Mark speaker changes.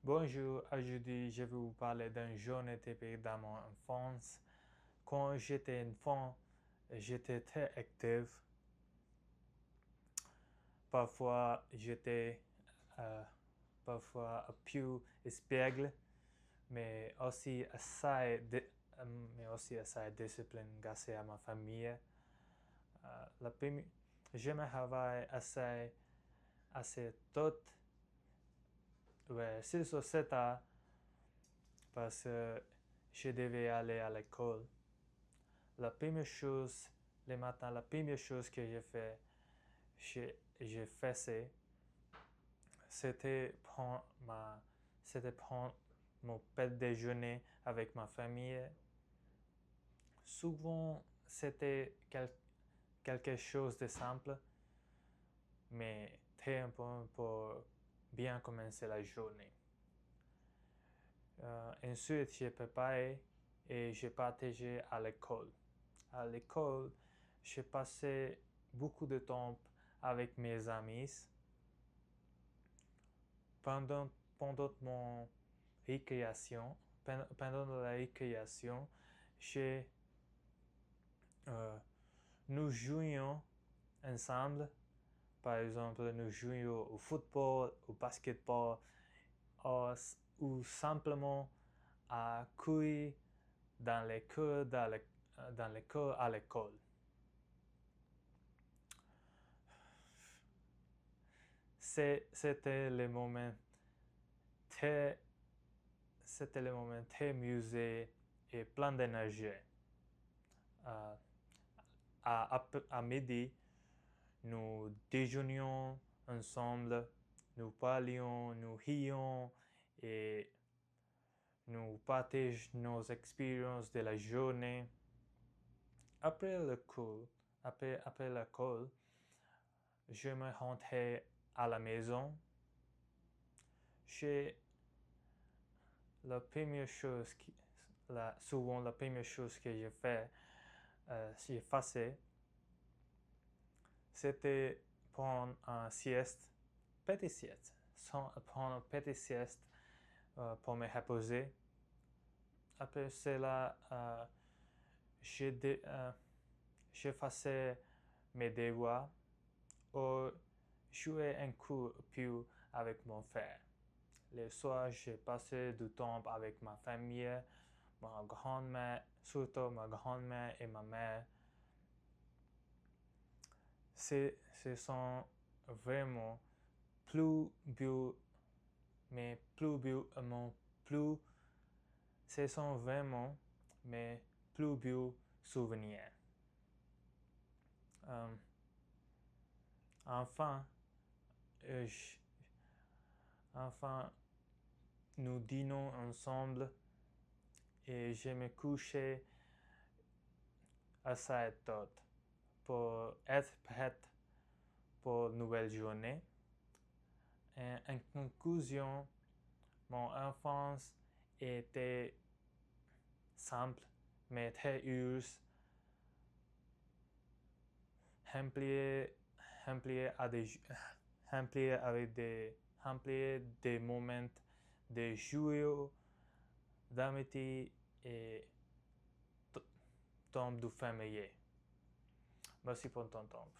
Speaker 1: Bonjour, aujourd'hui je vais vous parler d'une journée typique dans mon enfance. Quand j'étais enfant, j'étais très actif. Parfois, j'étais parfois un peu espiègle, mais aussi assez discipline grâce à ma famille. Je me réveille assez tôt, 6 ou 7 heures, parce que je devais aller à l'école. La première chose que j'ai fait, c'était prendre mon petit déjeuner avec ma famille. Souvent, c'était quelque chose de simple, mais très important pour bien commencer la journée. Ensuite, j'ai préparé et j'ai partagé à l'école. À l'école, j'ai passé beaucoup de temps avec mes amis. Pendant mon récréation, pendant la récréation, nous jouions ensemble. Par exemple, nous jouions au football, au basketball, ou simplement à courir dans les cours à l'école. C'était le moment très amusé et plein d'énergie. À midi, nous déjeunions ensemble, nous parlions, nous rions et nous partageons nos expériences de la journée. Après l'école, je me rentrais à la maison. Souvent la première chose que j'ai fait, c'était prendre un petit sieste, pour me reposer. Après cela, je faisais mes devoirs ou jouais un peu avec mon frère. Le soir, j'ai passé du temps avec ma famille, ma grand-mère, surtout ma grand-mère et ma mère. Ce sont vraiment ce sont vraiment mes plus beaux souvenirs. Enfin, nous dînons ensemble et je me couchais assez tôt pour être prête pour une nouvelle journée. Et en conclusion, mon enfance était simple mais très heureuse, remplie des moments de joie, d'amitié et temps de famille. Merci pour ton temps.